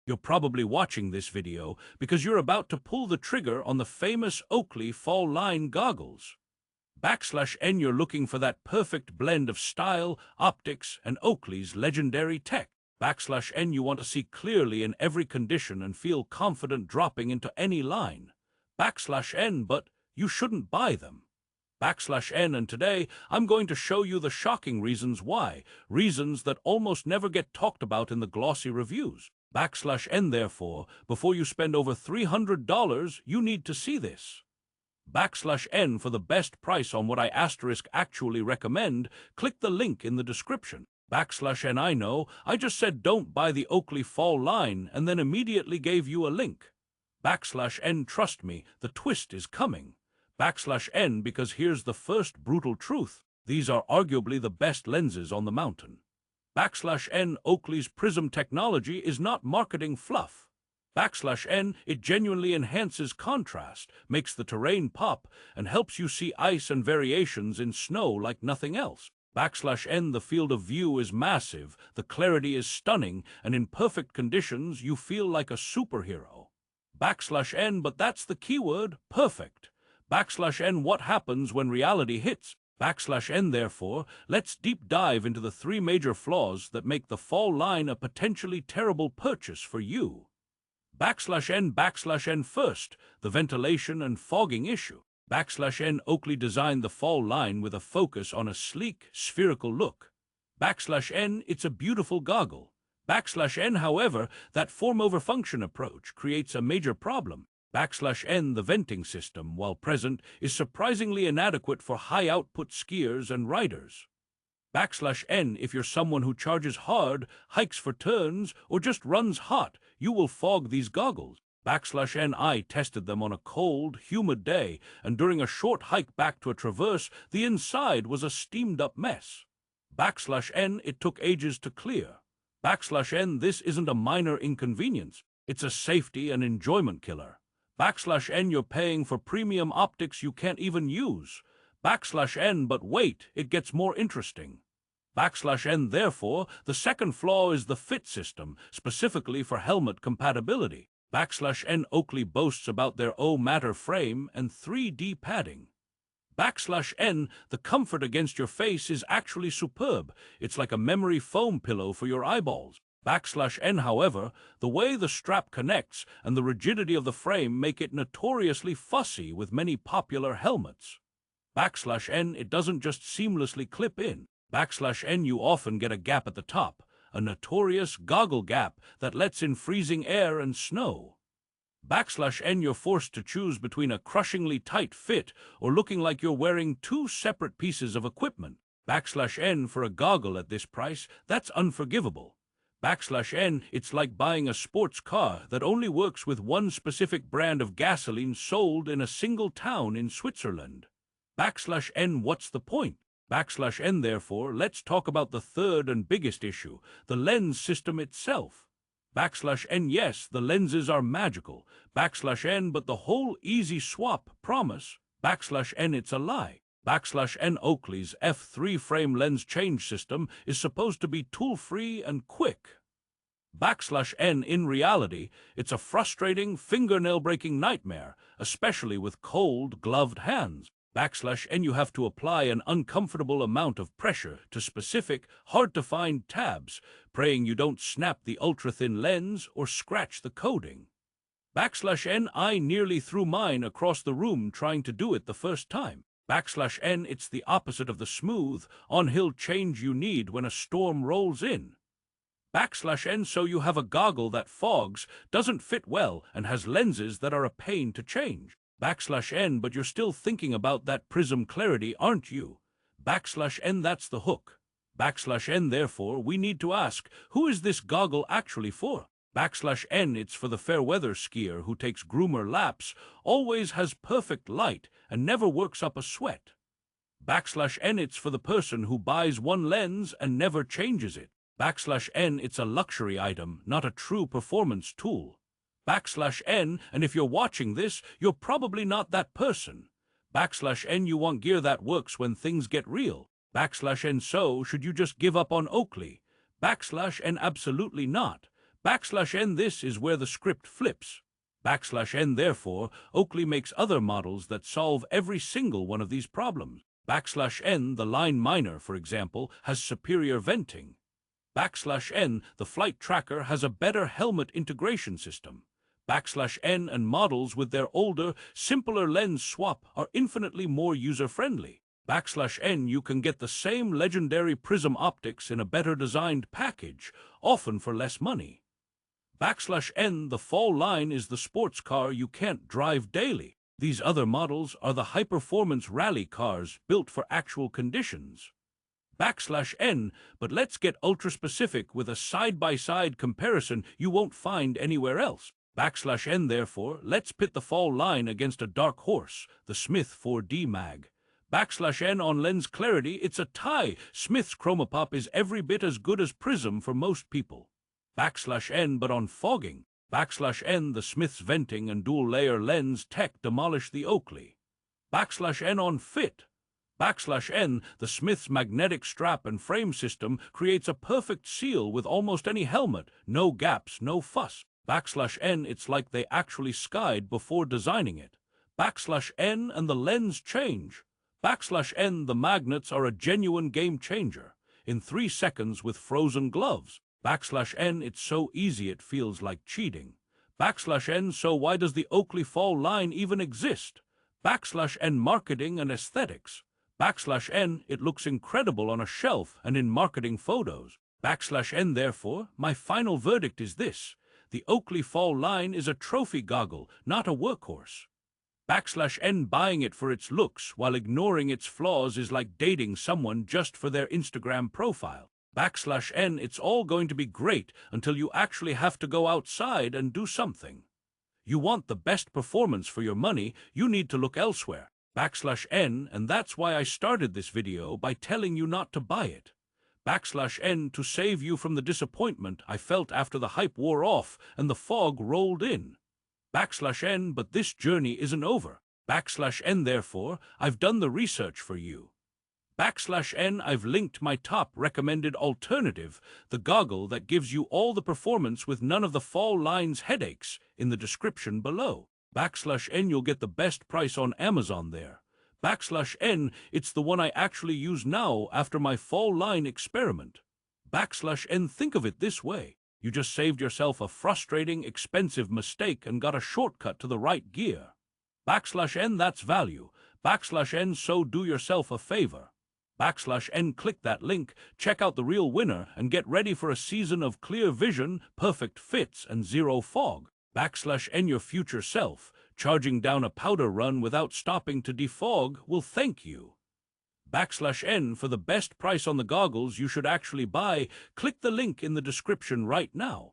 You're probably watching this video because you're about to pull the trigger on the famous Oakley Fall Line goggles. \N you're looking for that perfect blend of style, optics, and Oakley's legendary tech. \N you want to see clearly in every condition and feel confident dropping into any line. \N but you shouldn't buy them. \N and today I'm going to show you the shocking reasons why, reasons that almost never get talked about in the glossy reviews. \N therefore, before you spend over $300, you need to see this. \N for the best price on what I actually recommend, click the link in the description. \N I know, I just said don't buy the Oakley Fall Line and then immediately gave you a link. \N trust me, the twist is coming. \N because here's the first brutal truth. These are arguably the best lenses on the mountain. \N Oakley's prism technology is not marketing fluff. \N it genuinely enhances contrast, makes the terrain pop, and helps you see ice and variations in snow like nothing else. \N the field of view is massive, the clarity is stunning, and in perfect conditions you feel like a superhero. \N but that's the keyword, perfect. \N what happens when reality hits? \N therefore, let's deep dive into the three major flaws that make the Fall Line a potentially terrible purchase for you. \N first, the ventilation and fogging issue. \N Oakley designed the Fall Line with a focus on a sleek, spherical look. \N it's a beautiful goggle. \N however, that form over function approach creates a major problem. \N the venting system, while present, is surprisingly inadequate for high-output skiers and riders. \N if you're someone who charges hard, hikes for turns, or just runs hot, you will fog these goggles. \N I tested them on a cold, humid day, and during a short hike back to a traverse, the inside was a steamed-up mess. \N it took ages to clear. \N this isn't a minor inconvenience, it's a safety and enjoyment killer. \N you're paying for premium optics you can't even use. \N but wait, it gets more interesting. \N therefore, the second flaw is the fit system, specifically for helmet compatibility. \N Oakley boasts about their O-matter frame and 3D padding. \N the comfort against your face is actually superb. It's like a memory foam pillow for your eyeballs. \N however, the way the strap connects and the rigidity of the frame make it notoriously fussy with many popular helmets. \N it doesn't just seamlessly clip in. \N you often get a gap at the top, a notorious goggle gap that lets in freezing air and snow. \N you're forced to choose between a crushingly tight fit or looking like you're wearing two separate pieces of equipment. \N for a goggle at this price, that's unforgivable. \N it's like buying a sports car that only works with one specific brand of gasoline sold in a single town in Switzerland. \N what's the point? \N therefore, let's talk about the third and biggest issue, the lens system itself. \N yes, the lenses are magical. \N but the whole easy swap promise. \N it's a lie. \N Oakley's F3 frame lens change system is supposed to be tool-free and quick. \N in reality, it's a frustrating, fingernail-breaking nightmare, especially with cold, gloved hands. \N you have to apply an uncomfortable amount of pressure to specific, hard-to-find tabs, praying you don't snap the ultra-thin lens or scratch the coating. \N I nearly threw mine across the room trying to do it the first time. \N it's the opposite of the smooth, on-hill change you need when a storm rolls in. \N so you have a goggle that fogs, doesn't fit well, and has lenses that are a pain to change. \N but you're still thinking about that prism clarity, aren't you? \N that's the hook. \N therefore, we need to ask, who is this goggle actually for? \N it's for the fair-weather skier who takes groomer laps, always has perfect light, and never works up a sweat. \N it's for the person who buys one lens and never changes it. \N it's a luxury item, not a true performance tool. \N and if you're watching this, you're probably not that person. \N you want gear that works when things get real. \N so should you just give up on Oakley? N absolutely not. N this is where the script flips. N therefore, Oakley makes other models that solve every single one of these problems. N the Line Minor, for example, has superior venting. N the Flight Tracker has a better helmet integration system. N and models with their older, simpler lens swap are infinitely more user-friendly. N you can get the same legendary prism optics in a better designed package, often for less money. N the Fall Line is the sports car you can't drive daily. These other models are the high-performance rally cars built for actual conditions. N, but let's get ultra-specific with a side-by-side comparison you won't find anywhere else. N therefore, let's pit the Fall Line against a dark horse, the Smith 4D Mag. N on lens clarity, it's a tie. Smith's Chromapop is every bit as good as Prism for most people. N but on fogging. N the Smith's venting and dual-layer lens tech demolish the Oakley. N on fit. N the Smith's magnetic strap and frame system creates a perfect seal with almost any helmet, no gaps, no fuss. N it's like they actually skied before designing it. N and the lens change. N the magnets are a genuine game changer. In 3 seconds with frozen gloves. N it's so easy it feels like cheating. N so why does the Oakley Fall Line even exist? N marketing and aesthetics. N it looks incredible on a shelf and in marketing photos. N therefore, my final verdict is this. The Oakley Fall Line is a trophy goggle, not a workhorse. N buying it for its looks while ignoring its flaws is like dating someone just for their Instagram profile. N it's all going to be great until you actually have to go outside and do something. You want the best performance for your money, you need to look elsewhere. N and that's why I started this video by telling you not to buy it. N to save you from the disappointment I felt after the hype wore off and the fog rolled in. N but this journey isn't over. N therefore, I've done the research for you. N I've linked my top recommended alternative, the goggle that gives you all the performance with none of the Fall Line's headaches, in the description below. N you'll get the best price on Amazon there. N it's the one I actually use now after my Fall Line experiment. N think of it this way. You just saved yourself a frustrating, expensive mistake and got a shortcut to the right gear. N that's value. N so do yourself a favor. N click that link, check out the real winner, and get ready for a season of clear vision, perfect fits, and zero fog. N your future self, charging down a powder run without stopping to defog, will thank you. N for the best price on the goggles you should actually buy, click the link in the description right now.